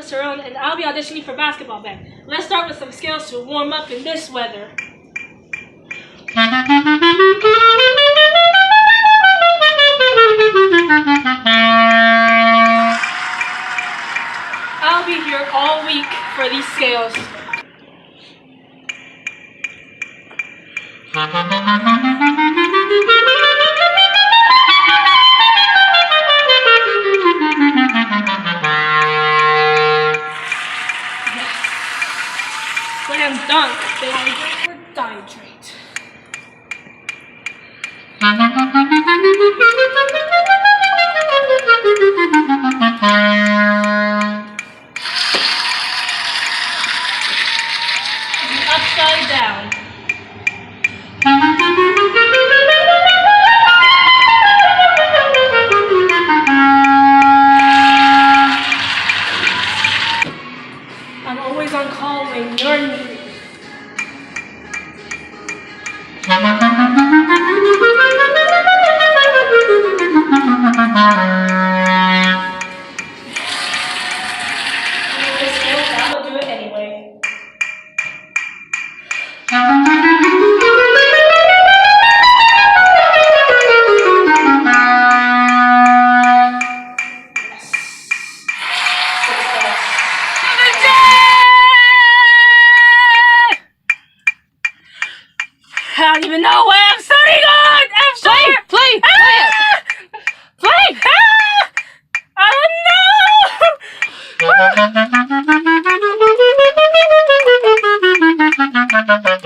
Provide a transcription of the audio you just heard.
Sarone, and I'll be auditioning for basketball band. Let's start with some scales to warm up in this weather. I'll be here all week for these scales. Slam dunk, baby. Or dihydrate. Upside down. I'm always on call when you're needed. I'll do it anyway. I don't even know where I'm starting on! Play it! I don't know!